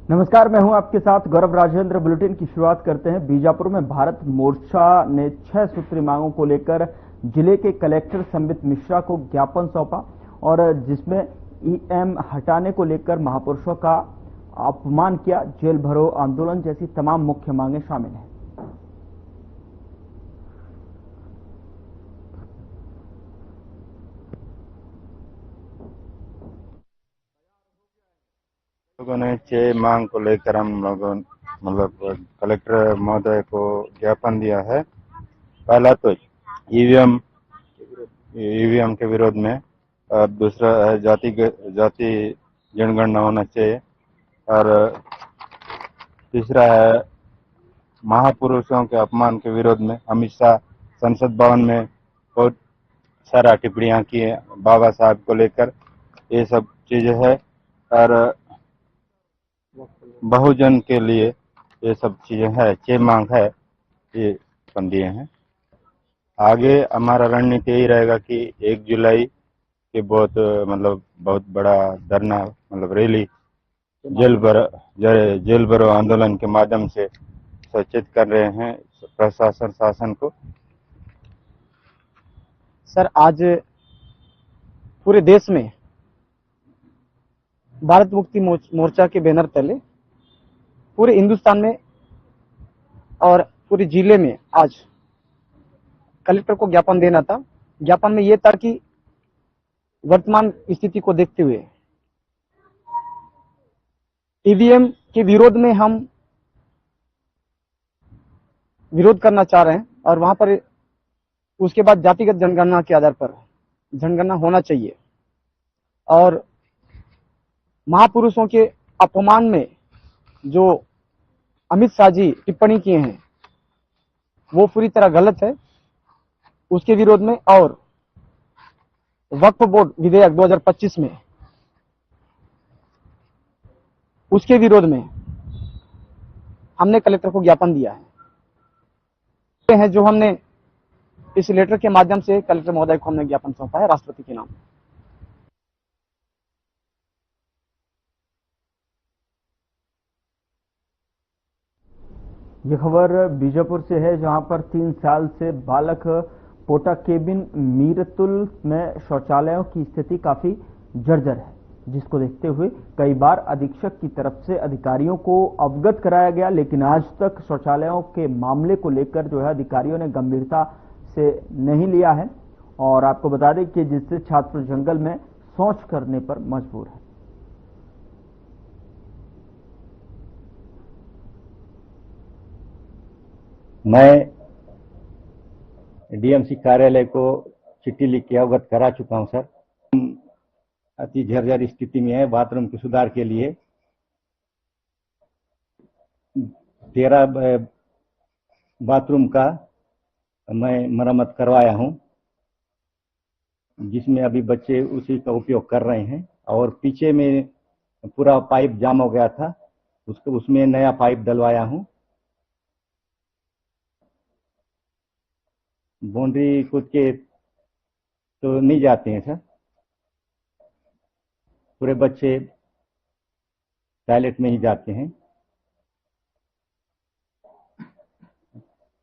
नमस्कार, मैं हूं आपके साथ गौरव राजेंद्र। बुलेटिन की शुरुआत करते हैं। बीजापुर में भारत मोर्चा ने 6 सूत्री मांगों को लेकर जिले के कलेक्टर संबित मिश्रा को ज्ञापन सौंपा और जिसमें ईएम हटाने को लेकर महापुरुषों का अपमान किया, जेल भरो आंदोलन जैसी तमाम मुख्य मांगे शामिल हैं। लोगों ने 6 मांग को लेकर हम लोगों कलेक्टर महोदय को ज्ञापन दिया है। पहला तो ईवीएम के विरोध में, और दूसरा है जाति जनगणना होना चाहिए, और तीसरा है महापुरुषों के अपमान के विरोध में। अमित शाह संसद भवन में बहुत सारा टिप्पणियां की है बाबा साहब को लेकर, ये सब चीजें है। और बहुजन के लिए ये सब चीजें है, 6 मांग है, ये बन दिए हैं। आगे हमारा रणनीति यही रहेगा कि 1 जुलाई के बहुत बड़ा धरना रैली जेल भरो आंदोलन के माध्यम से सचेत कर रहे हैं प्रशासन शासन को। सर, आज पूरे देश में भारत मुक्ति मोर्चा के बैनर तले पूरे हिंदुस्तान में और पूरे जिले में आज कलेक्टर को ज्ञापन देना था। ज्ञापन में यह था कि वर्तमान स्थिति को देखते हुए ईवीएम के विरोध में हम विरोध करना चाह रहे हैं और वहां पर उसके बाद जातिगत जनगणना के आधार पर जनगणना होना चाहिए। और महापुरुषों के अपमान में जो अमित शाह जी टिप्पणी किए हैं वो पूरी तरह गलत है, उसके विरोध में। और वक्फ बोर्ड विधेयक 2025 में उसके विरोध में हमने कलेक्टर को ज्ञापन दिया है जो हमने इस लेटर के माध्यम से कलेक्टर महोदय को हमने ज्ञापन सौंपा है राष्ट्रपति के नाम। ये खबर बीजापुर से है, जहां पर 3 साल से बालक पोटा केबिन मीरतुल में शौचालयों की स्थिति काफी जर्जर है, जिसको देखते हुए कई बार अधीक्षक की तरफ से अधिकारियों को अवगत कराया गया, लेकिन आज तक शौचालयों के मामले को लेकर जो है अधिकारियों ने गंभीरता से नहीं लिया है। और आपको बता दें कि जिससे छात्र जंगल में शौच करने पर मजबूर है। मैं डीएमसी कार्यालय को चिट्ठी लिख के अवगत करा चुका हूं सर। अति जर्जर स्थिति में है। बाथरूम के सुधार के लिए 13 बाथरूम का मैं मरम्मत करवाया हूं, जिसमें अभी बच्चे उसी का उपयोग कर रहे हैं। और पीछे में पूरा पाइप जाम हो गया था, उसमें नया पाइप डलवाया हूं। बाउंड्री कूद के तो नहीं जाते हैं सर, पूरे बच्चे टॉयलेट में ही जाते हैं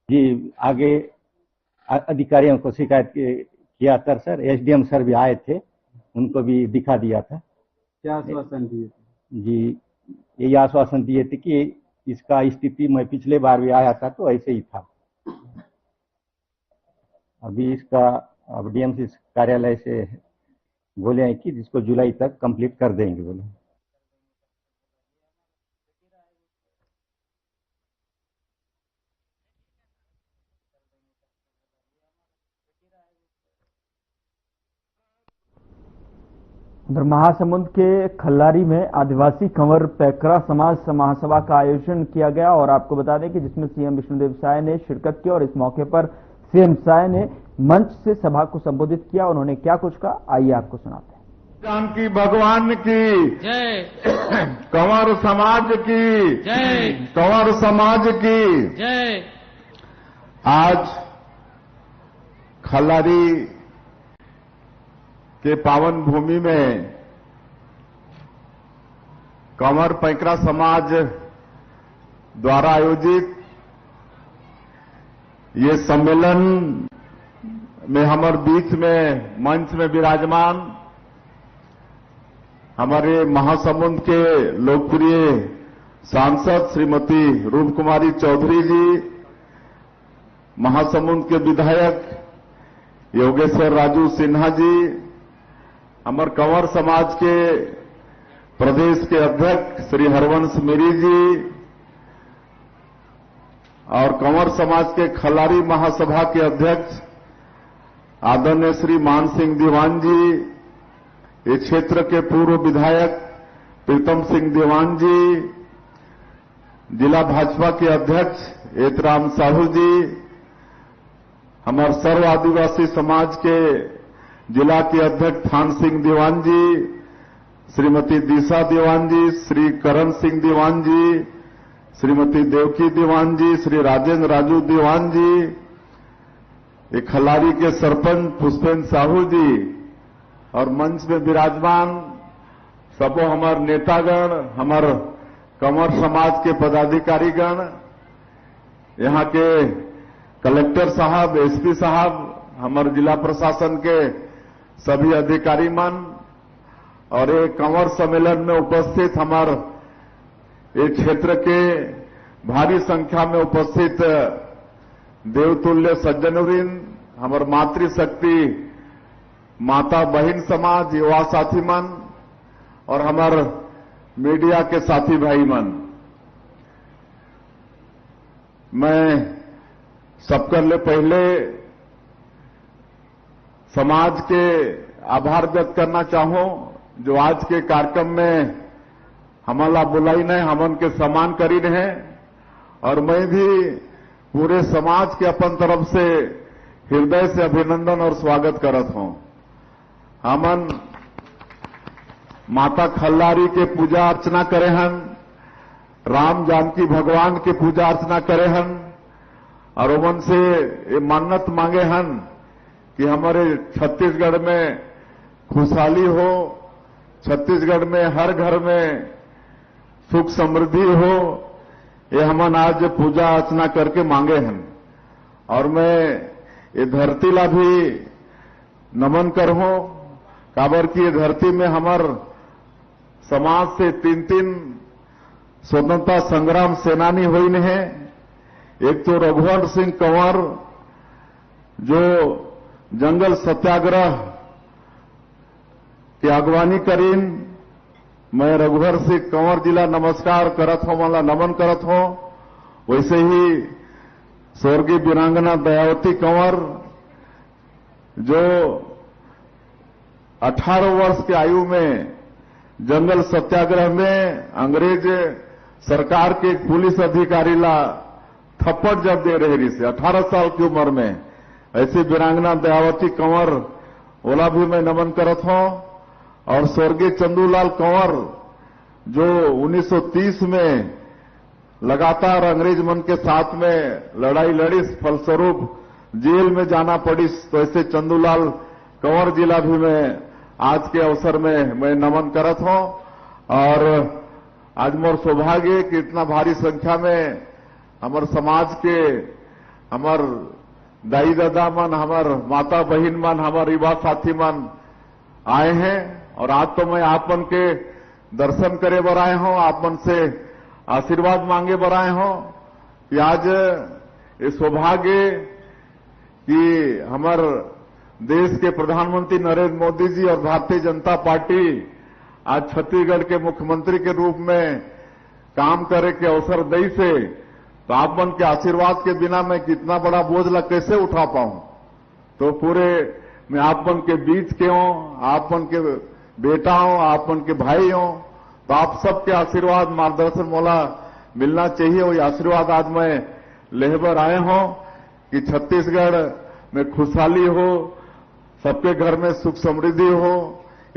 जी। आगे अधिकारियों को शिकायत किया था सर, एसडीएम सर भी आए थे, उनको भी दिखा दिया था। क्या आश्वासन दिए जी? यही आश्वासन दिए थे कि इसका स्थिति, मैं पिछले बार भी आया था तो ऐसे ही था। अभी इसका अब डीएमसी कार्यालय से बोले हैं कि जिसको जुलाई तक कंप्लीट कर देंगे बोले। उधर महासमुंद के खल्लारी में आदिवासी कंवर पैकरा समाज महासभा का आयोजन किया गया और आपको बता दें कि जिसमें सीएम विष्णुदेव साय ने शिरकत की और इस मौके पर सीएम साय ने मंच से सभा को संबोधित किया। उन्होंने क्या कुछ कहा, आइए आपको सुनाते हैं। जानकी भगवान की जय, कंवर समाज की जय, कंवर समाज की जय। आज खल्लारी के पावन भूमि में कंवर पैकरा समाज द्वारा आयोजित ये सम्मेलन में हमारे बीच में मंच में विराजमान हमारे महासमुंद के लोकप्रिय सांसद श्रीमती रूप कुमारी चौधरी जी, महासमुंद के विधायक योगेश्वर राजू सिन्हा जी, हमारे कंवर समाज के प्रदेश के अध्यक्ष श्री हरवंश मेरी जी और कंवर समाज के खलारी महासभा के अध्यक्ष आदरणीय श्री मान सिंह दीवान जी, इस क्षेत्र के पूर्व विधायक प्रीतम सिंह दीवान जी, जिला भाजपा के अध्यक्ष एतराम साहू जी, हमारे सर्व आदिवासी समाज के जिला के अध्यक्ष थान सिंह दीवान जी, श्रीमती दिशा दीवान जी, श्री करण सिंह दीवान जी, श्रीमती देवकी दीवान जी, श्री राजेंद्र राजू दीवान जी, एक खलारी के सरपंच पुष्पेंद्र साहू जी और मंच में विराजमान सबो हमारे नेतागण, हमारे कंवर समाज के पदाधिकारीगण, यहाँ के कलेक्टर साहब, एसपी साहब, हमारे जिला प्रशासन के सभी अधिकारी मन और एक कंवर सम्मेलन में उपस्थित हमारे एक क्षेत्र के भारी संख्या में उपस्थित देवतुल्य सज्जनवृंद, हमारे मातृशक्ति माता बहन समाज, युवा साथी मन और हमारे मीडिया के साथी भाई मन, मैं सबकर ले पहले समाज के आभार व्यक्त करना चाहूं जो आज के कार्यक्रम में हमारा बुलाई ने हमन के सम्मान करी है और मैं भी पूरे समाज के अपन तरफ से हृदय से अभिनंदन और स्वागत करत हूं। हमन माता खल्लारी के पूजा अर्चना करे हन, राम जानकी भगवान के पूजा अर्चना करे हन और उमन से ये मन्नत मांगे हन कि हमारे छत्तीसगढ़ में खुशहाली हो, छत्तीसगढ़ में हर घर में सुख समृद्धि हो, ये हमन आज पूजा अर्चना करके मांगे हैं। और मैं ये धरती ला भी नमन करहूं काबर की ये धरती में हमार समाज से तीन स्वतंत्रता संग्राम सेनानी हुई है। एक तो रघुवर सिंह कंवर जो जंगल सत्याग्रह की अगवानी करीन, मैं रघुवर सिंह कंवर जिला नमस्कार करत हूं, मला नमन करत हूं। वैसे ही स्वर्गीय वीरांगना दयावती कंवर जो 18 वर्ष की आयु में जंगल सत्याग्रह में अंग्रेज सरकार के एक पुलिस अधिकारी ला थप्पड़ जब दे रही से 18 साल की उम्र में, ऐसी वीरांगना दयावती कंवर ओला भी मैं नमन करत हूं। और स्वर्गीय चंदूलाल कंवर जो 1930 में लगातार अंग्रेज मन के साथ में लड़ाई लड़ी, फलस्वरूप जेल में जाना पड़ी, तो ऐसे चंदूलाल कंवर जिला भी मैं आज के अवसर में मैं नमन करत हूं। और आज मोर सौभाग्य कि इतना भारी संख्या में हमारे समाज के हमार दाई दादा मन, हमार माता बहन मन, हमार युवा साथी मन आए हैं। और आज तो मैं आप मन के दर्शन करे बर आए हूं, आप मन से आशीर्वाद मांगे बर आए हूं कि आज ये सौभाग्य कि हमार देश के प्रधानमंत्री नरेंद्र मोदी जी और भारतीय जनता पार्टी आज छत्तीसगढ़ के मुख्यमंत्री के रूप में काम करे के अवसर दई से, तो आप मन के आशीर्वाद के बिना मैं कितना बड़ा बोझ ला कैसे उठा पाऊं। तो पूरे मैं आप मन के बीच के हूं, आप मन के बेटा हूं, आप मन के भाई हूं, तो आप सबके आशीर्वाद मार्गदर्शन मोला मिलना चाहिए। वही आशीर्वाद आज मैं लेहबर आए हूं कि छत्तीसगढ़ में खुशहाली हो, सबके घर में सुख समृद्धि हो,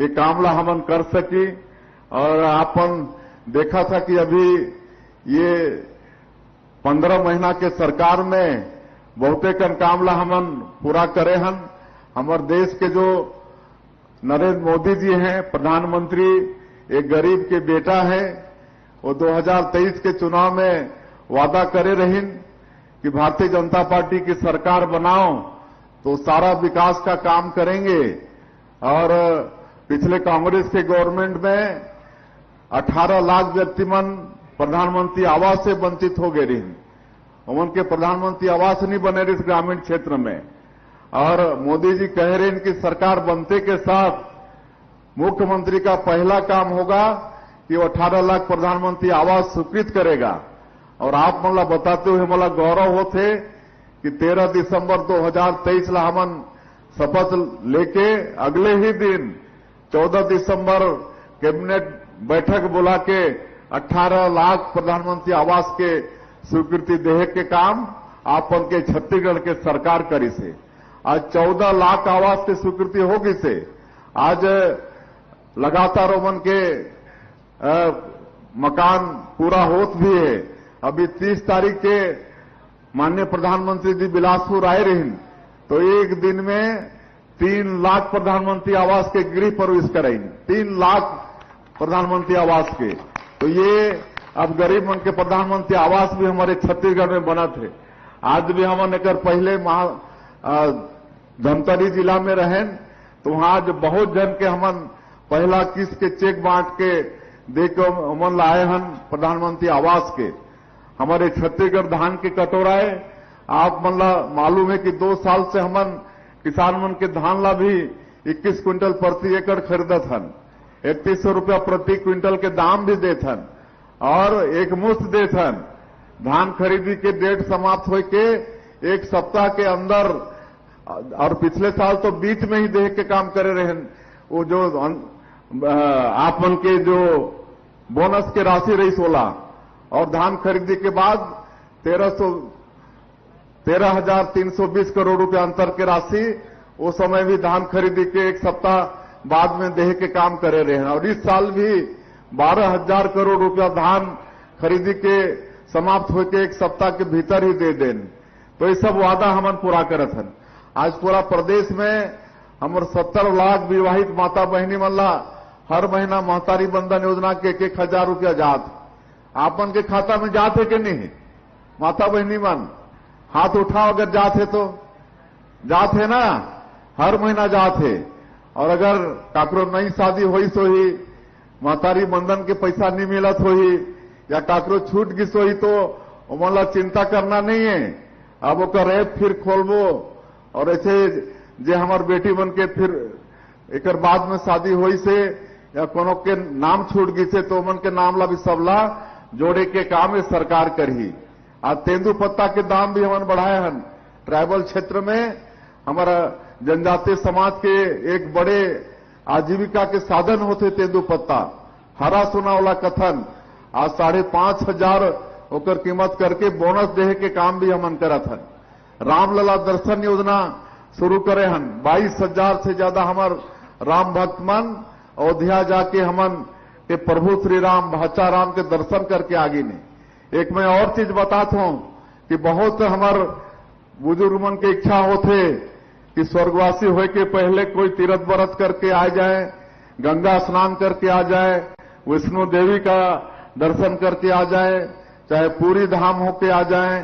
ये कामला हमन कर सकी। और आपन देखा था कि अभी ये 15 महीना के सरकार में बहुते कन कामला हमन पूरा करे हन। हमारे देश के जो नरेंद्र मोदी जी हैं प्रधानमंत्री, एक गरीब के बेटा है, वो 2023 के चुनाव में वादा करे रहीन कि भारतीय जनता पार्टी की सरकार बनाओ तो सारा विकास का काम करेंगे। और पिछले कांग्रेस के गवर्नमेंट में 18 लाख व्यक्तिमन प्रधानमंत्री आवास से वंचित हो गए रही। उनके प्रधानमंत्री आवास नहीं बने रहे इस ग्रामीण क्षेत्र में। और मोदी जी कह रहे हैं कि सरकार बनते के साथ मुख्यमंत्री का पहला काम होगा कि वो 18 लाख प्रधानमंत्री आवास स्वीकृत करेगा। और आप मला बताते हुए मला गौरव होते कि 13 दिसंबर 2023 ला हमन शपथ लेके अगले ही दिन 14 दिसंबर कैबिनेट बैठक बुला के 18 लाख प्रधानमंत्री आवास के स्वीकृति देहे के काम आपन के छत्तीसगढ़ के सरकार करी से। आज 14 लाख आवास की स्वीकृति होगी से। आज लगातार उमन के मकान पूरा होत भी है। अभी 30 तारीख के माननीय प्रधानमंत्री जी बिलासपुर आए रही तो एक दिन में 3 लाख प्रधानमंत्री आवास के गृह प्रवेश कराई। 3 लाख प्रधानमंत्री आवास के। तो ये अब गरीब मन के प्रधानमंत्री आवास भी हमारे छत्तीसगढ़ में बना थे। आज भी हमन एक पहले धमतरी जिला में रहें तो वहां आज बहुत जन के हमन पहला किस्त के चेक बांट के देकर हमन लाए हन प्रधानमंत्री आवास के। हमारे छत्तीसगढ़ धान के कटोराए आप मन ला मालूम है कि 2 साल से हमन किसान मन के धान ला भी 21 क्विंटल प्रति एकड़ खरीदत हन। 3100 रुपया प्रति क्विंटल के दाम भी देत हन और एक मुश्त देत हन। धान खरीदी के डेट समाप्त हो के 1 सप्ताह के अंदर और पिछले साल तो बीच में ही देख के काम करे रहे। वो जो आप मन के जो बोनस के राशि रही 16 और धान खरीदी के बाद 13,320 करोड़ रुपया अंतर के राशि उस समय भी धान खरीदी के 1 सप्ताह बाद में देह के काम करे रहे हैं। और इस साल भी 12,000 करोड़ रुपया धान खरीदी के समाप्त होकर 1 सप्ताह के भीतर ही दे दें। तो ये सब वादा हमन पूरा करत हन। आज पूरा प्रदेश में हमर 70 लाख विवाहित माता बहनी मन ला हर महीना महतारी बंधन योजना के 1,000 रुपया जात आपन के खाता में जाते के नहीं। माता बहनी मन हाथ उठाओ अगर जाते तो जात है ना, हर महीना जात है। और अगर काकरो नई शादी होई सो ही महतारी बंधन के पैसा नहीं मिलत होही या काकरो छूट गिस होही तो उमला चिंता करना नहीं है। अब ओकर ऐप फिर खोलबो और ऐसे जे हमार बेटी बन के फिर एक बाद में शादी होई से या कोनो के नाम छूट गिसे तो उमन के नाम ला भी सबला जोड़े के काम है सरकार करही। आज तेंदुपत्ता के दाम भी हमन बढ़ाए हन। ट्राइबल क्षेत्र में हमारा जनजातीय समाज के एक बड़े आजीविका के साधन होते तेंदुपत्ता। हरा सोना वाला कथन आज 5,500 ओकर कीमत करके बोनस देहे के काम भी हमन करत हन। रामलला दर्शन योजना शुरू करे हन। 22,000 से ज्यादा हमार राम भक्त मन अयोध्या जाके हमन के प्रभु श्री राम भाचा राम के दर्शन करके आगे नहीं। एक मैं और चीज बताता हूं कि बहुत हमार बुजुर्ग मन की इच्छा होते कि स्वर्गवासी होए के पहले कोई तीर्थ व्रत करके आ जाए, गंगा स्नान करके आ जाए, विष्णु देवी का दर्शन करके आ जाए, चाहे पूरी धाम होके आ जाए,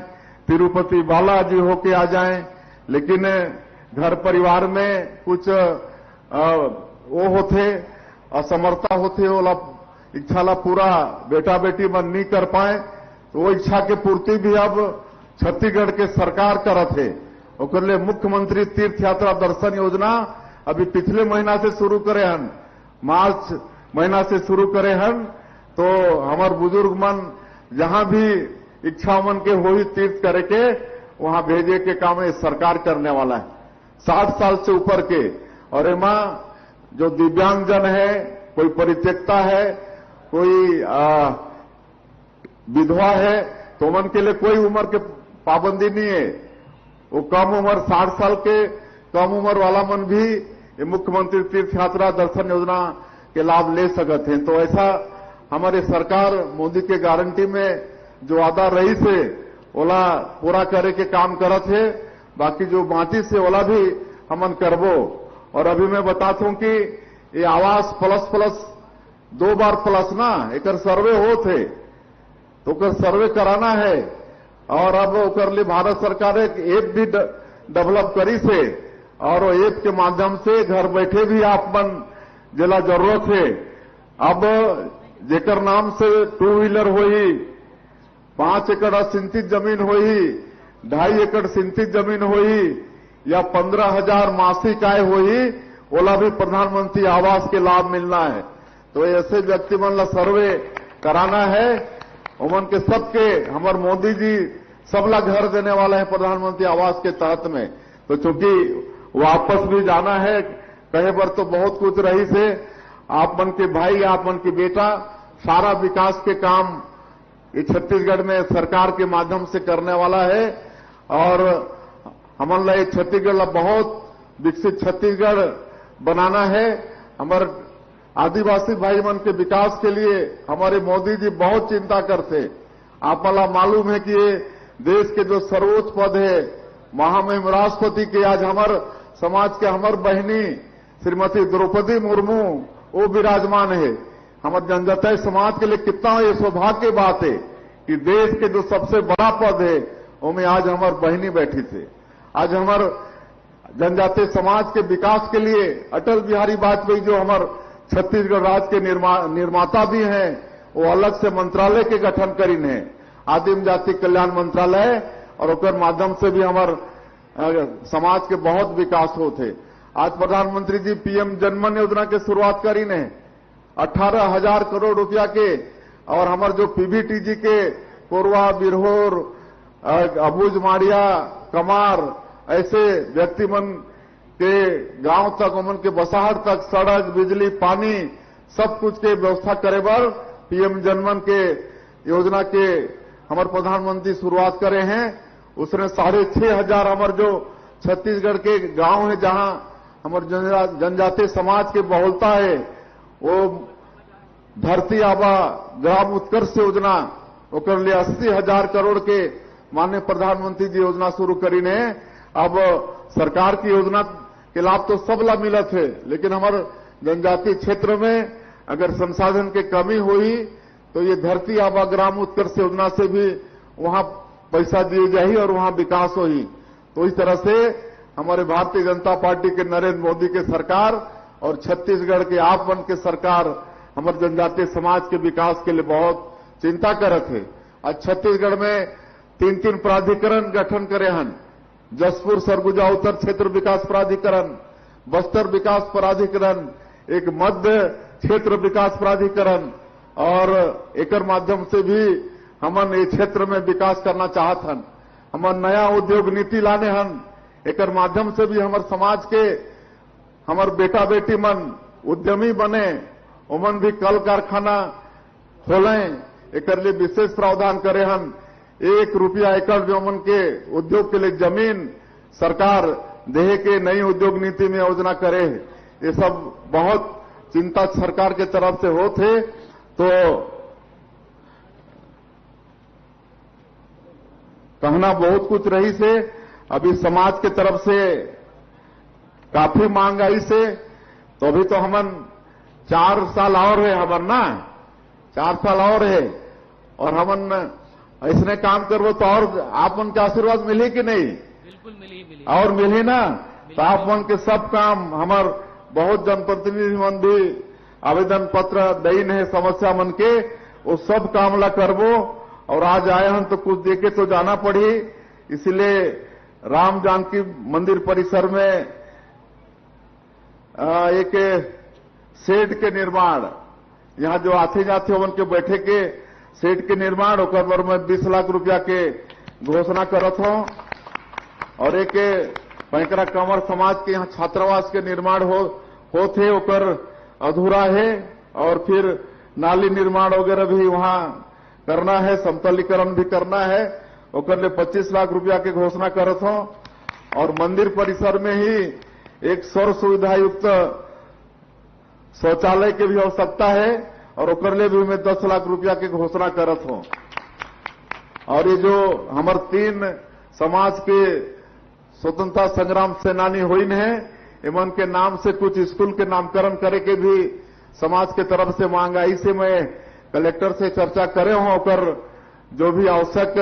तिरुपति बालाजी होके आ जाए। लेकिन घर परिवार में कुछ वो होते असमर्थता होते ओला इच्छा ला पूरा बेटा बेटी मन नहीं कर पाए तो वो इच्छा के पूर्ति भी अब छत्तीसगढ़ के सरकार करत है। ओकर लिए मुख्यमंत्री तीर्थ यात्रा दर्शन योजना अभी पिछले महीना से शुरू करे हन, मार्च महीना से शुरू करे हन। तो हमार बुजुर्ग मन जहां भी इच्छा मन के हो ही तीर्थ करे के वहां भेजे के काम है सरकार करने वाला है। 60 साल से ऊपर के और एमा जो दिव्यांगजन है, कोई परित्यक्ता है, कोई विधवा है तो मन के लिए कोई उम्र के पाबंदी नहीं है। वो कम उम्र 60 साल के कम उम्र वाला मन भी ये मुख्यमंत्री तीर्थ यात्रा दर्शन योजना के लाभ ले सकते हैं। तो ऐसा हमारे सरकार मोदी के गारंटी में जो वादा रही से ओला पूरा करे के काम करत है। बाकी जो बाकी से ओला भी हमन करबो। और अभी मैं बताता हूं कि ये आवास प्लस 2 बार प्लस ना एक सर्वे होते तो ओकर सर्वे कराना है। और अब ओकर लिए भारत सरकार एक ऐप भी डेवलप करी से, और वो ऐप के माध्यम से घर बैठे भी आपमन जिला जरूरत है। अब जेकर नाम से 2 व्हीलर होई, 5 एकड़ सिंचित जमीन होई, 2.5 एकड़ सिंचित जमीन होई, या 15,000 मासिक आय होई, ओला भी प्रधानमंत्री आवास के लाभ मिलना है। तो ऐसे व्यक्ति मन ला सर्वे कराना है। उमन के सबके हमारे मोदी जी सबला घर देने वाला है प्रधानमंत्री आवास के तहत में। तो चूंकि वापस भी जाना है, कहे बार तो बहुत कुछ रही से, आप मन के भाई, आप मन के बेटा सारा विकास के काम ये छत्तीसगढ़ में सरकार के माध्यम से करने वाला है। और हमन ला ये छत्तीसगढ़ ला बहुत विकसित छत्तीसगढ़ बनाना है। हमारे आदिवासी भाई मन के विकास के लिए हमारे मोदी जी बहुत चिंता करते। आप मला मालूम है कि ये देश के जो सर्वोच्च पद है महामहिम राष्ट्रपति के, आज हमारे समाज के हमार बहनी श्रीमती द्रौपदी मुर्मू वो विराजमान है। हमारे जनजातीय समाज के लिए कितना ये सौभाग्य की बात है कि देश के जो सबसे बड़ा पद है उसमें आज हमारी बहनी बैठी थे। आज हमारे जनजातीय समाज के विकास के लिए अटल बिहारी वाजपेयी जो हमारे छत्तीसगढ़ राज्य के निर्माता भी हैं, वो अलग से मंत्रालय के गठन करीन है, आदिम जाति कल्याण मंत्रालय, और ओकर माध्यम से भी हमारे समाज के बहुत विकास होते। आज प्रधानमंत्री जी पीएम जनमन योजना के शुरुआत करीन है 18,000 करोड़ रुपया के। और हमारे जो पीबीटीजी के कोरवा, बिरहोर, अबूझ माड़िया, कमार ऐसे व्यक्ति मन के गांव तक, उमन के बसाहट तक सड़क, बिजली, पानी सब कुछ के व्यवस्था करे बर पीएम जनमन के योजना के हमारे प्रधानमंत्री शुरुआत करे हैं। उसने 6,500 हमारे जो छत्तीसगढ़ के गांव है जहां हमारे जनजातीय समाज के बहुलता है, वो धरती आबा ग्राम उत्कर्ष योजना ओकर लिए 80,000 करोड़ के माननीय प्रधानमंत्री जी योजना शुरू करी ने। अब सरकार की योजना के लाभ तो सब ला मिलत है, लेकिन हमारे जनजातीय क्षेत्र में अगर संसाधन के कमी हुई तो ये धरती आबा ग्राम उत्कर्ष योजना से भी वहां पैसा दिए जाही और वहां विकास होही। तो इस तरह से हमारे भारतीय जनता पार्टी के नरेंद्र मोदी के सरकार और छत्तीसगढ़ के आप मन के सरकार हमारे जनजातीय समाज के विकास के लिए बहुत चिंता करत है। आज छत्तीसगढ़ में 3 प्राधिकरण गठन करे हन, जसपुर सरगुजा उत्तर क्षेत्र विकास प्राधिकरण, बस्तर विकास प्राधिकरण, एक मध्य क्षेत्र विकास प्राधिकरण, और एकर माध्यम से भी हमन ये क्षेत्र में विकास करना चाहत हन। हमन नया उद्योग नीति लाने हन, एकर माध्यम से भी हमारे समाज के हमार बेटा बेटी मन उद्यमी बने, उमन भी कल कारखाना खोलें, एकर लिए विशेष प्रावधान करे हन। 1 रुपया एकड़ जो उमन के उद्योग के लिए जमीन सरकार देहे के नई उद्योग नीति में योजना करे। ये सब बहुत चिंता सरकार के तरफ से होते। तो कहना बहुत कुछ रही से, अभी समाज के तरफ से काफी मांग आई से, तो अभी तो हमन 4 साल और है हमन ना, 4 साल और है, और हमन ऐसने काम करबो तो और आप मन के आशीर्वाद मिली कि नहीं? बिल्कुल मिली और मिली ना। तो आप मन के सब काम हमार बहुत जनप्रतिनिधि मन भी आवेदन पत्र दईन है समस्या मन के, वो सब काम ला करबो। और आज आए हम तो कुछ देके तो जाना पड़ी, इसलिए राम जानकी मंदिर परिसर में एक शेड के निर्माण, यहाँ जो आते जाते हो उनके बैठे के शेड के निर्माण ओकर पर मैं 20 लाख रुपया के घोषणा करत हूं। और एक पैंकरा कंवर समाज के यहाँ छात्रावास के निर्माण होते ओकर अधूरा है, और फिर नाली निर्माण वगैरह भी वहां करना है, समतलीकरण भी करना है, ओकर लिए 25 लाख रुपया के घोषणा करत हूं। और मंदिर परिसर में ही एक सर्व सुविधा युक्त शौचालय की भी आवश्यकता है, और ओकर लिए भी मैं 10 लाख रुपया की घोषणा करत हूं। और ये जो हमारे 3 समाज के स्वतंत्रता संग्राम सेनानी हुई है, इमन के नाम से कुछ स्कूल के नामकरण करे के भी समाज के तरफ से मांग आई से मैं कलेक्टर से चर्चा करे हूं, ओकर जो भी आवश्यक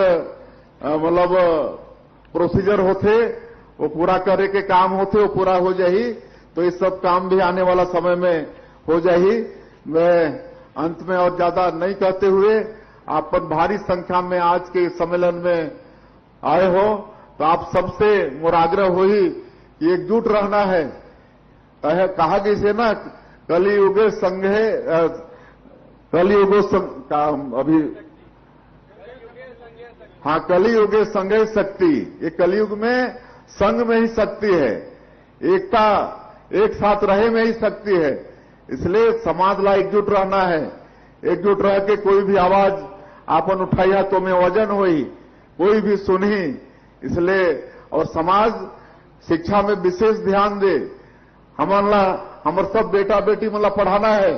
मतलब प्रोसीजर होते वो पूरा करे के काम होते वो पूरा हो जाही। तो ये सब काम भी आने वाला समय में हो जाही। मैं अंत में और ज्यादा नहीं कहते हुए आप पर भारी संख्या में आज के सम्मेलन में आए हो, तो आप सबसे मोर आग्रह हो ही कि एकजुट रहना है। कहा जैसे ना कलियुगे संघे कलियुगो अभी हाँ कलियुगे संघे शक्ति। ये कलियुग में संघ में ही शक्ति है, एकता एक साथ रहे में ही शक्ति है। इसलिए समाज ला एकजुट रहना है। एकजुट रह के कोई भी आवाज आपन उठाइया तो में वजन होई, कोई भी सुनी। इसलिए और समाज शिक्षा में विशेष ध्यान दे। हमर सब बेटा बेटी मतलब पढ़ाना है,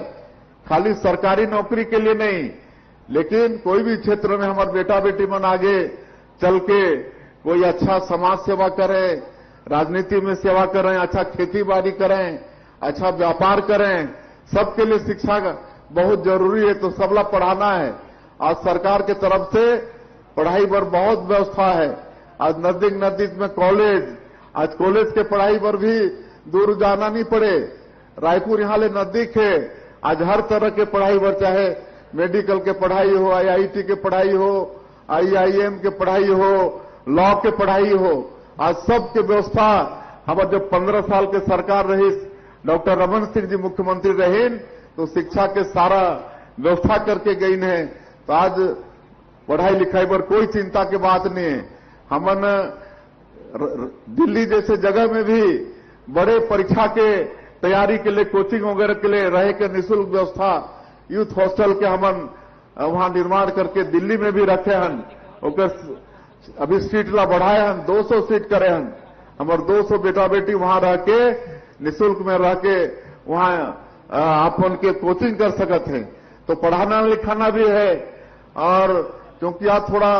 खाली सरकारी नौकरी के लिए नहीं, लेकिन कोई भी क्षेत्र में हमारे बेटा बेटी मन आगे चल के कोई अच्छा समाज सेवा करें, राजनीति में सेवा करें, अच्छा खेती बाड़ी करें, अच्छा व्यापार करें। सबके लिए शिक्षा बहुत जरूरी है, तो सबला पढ़ाना है। आज सरकार के तरफ से पढ़ाई पर बहुत व्यवस्था है। आज नजदीक नजदीक में कॉलेज, आज कॉलेज के पढ़ाई पर भी दूर जाना नहीं पड़े। रायपुर यहाँ ले नजदीक है। आज हर तरह के पढ़ाई पर, चाहे मेडिकल के पढ़ाई हो, IIT के पढ़ाई हो, IIM के पढ़ाई हो, लॉ के पढ़ाई हो, आज सब के व्यवस्था हमारे जब 15 साल के सरकार रही, डॉक्टर रमन सिंह जी मुख्यमंत्री रहे, तो शिक्षा के सारा व्यवस्था करके गई है। तो आज पढ़ाई लिखाई पर कोई चिंता की बात नहीं है। हमन दिल्ली जैसे जगह में भी बड़े परीक्षा के तैयारी के लिए, कोचिंग वगैरह के लिए रहे के निःशुल्क व्यवस्था, यूथ हॉस्टल के हमन वहां निर्माण करके दिल्ली में भी रखे हन। अभी सीट ला बढ़ाए हन, 200 सीट करे हन। हमारे 200 बेटा बेटी वहां रह के निःशुल्क में रह के वहां आप उनके कोचिंग कर सकते हैं। तो पढ़ाना लिखाना भी है। और क्योंकि आज थोड़ा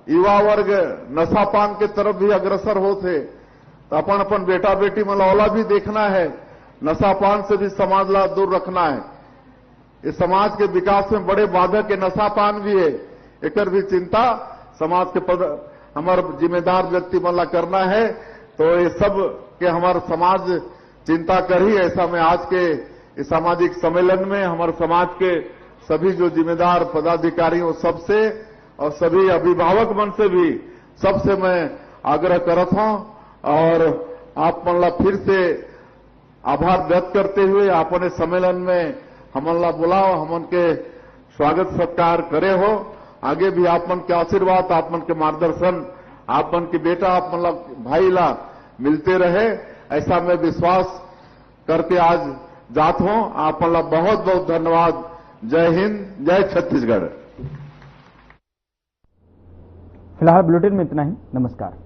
युवा वर्ग नशा पान के तरफ भी अग्रसर होते, तो अपन बेटा बेटी मलौला भी देखना है। नशा पान से भी समाज ला दूर रखना है। इस समाज के विकास में बड़े बाधक के नशा पान भी है। एक भी चिंता समाज के हमारे जिम्मेदार व्यक्ति मला करना है। तो ये सब के हमारा समाज चिंता कर ही। ऐसा में आज के इस सामाजिक सम्मेलन में हमारे समाज के सभी जो जिम्मेदार पदाधिकारियों सबसे और सभी अभिभावक मन से भी सबसे मैं आग्रह करत हूं। और आप मनला फिर से आभार व्यक्त करते हुए आपने सम्मेलन में हमला बुलाओ, हमन के स्वागत सत्कार करे हो। आगे भी आप मन के आशीर्वाद, आप मन के मार्गदर्शन, आप मन के बेटा, आप मन भाई ला मिलते रहे, ऐसा मैं विश्वास करके आज जात हूं। आप मन बहुत बहुत धन्यवाद। जय हिंद, जय छत्तीसगढ़। फिलहाल बुलेटिन में इतना ही। नमस्कार।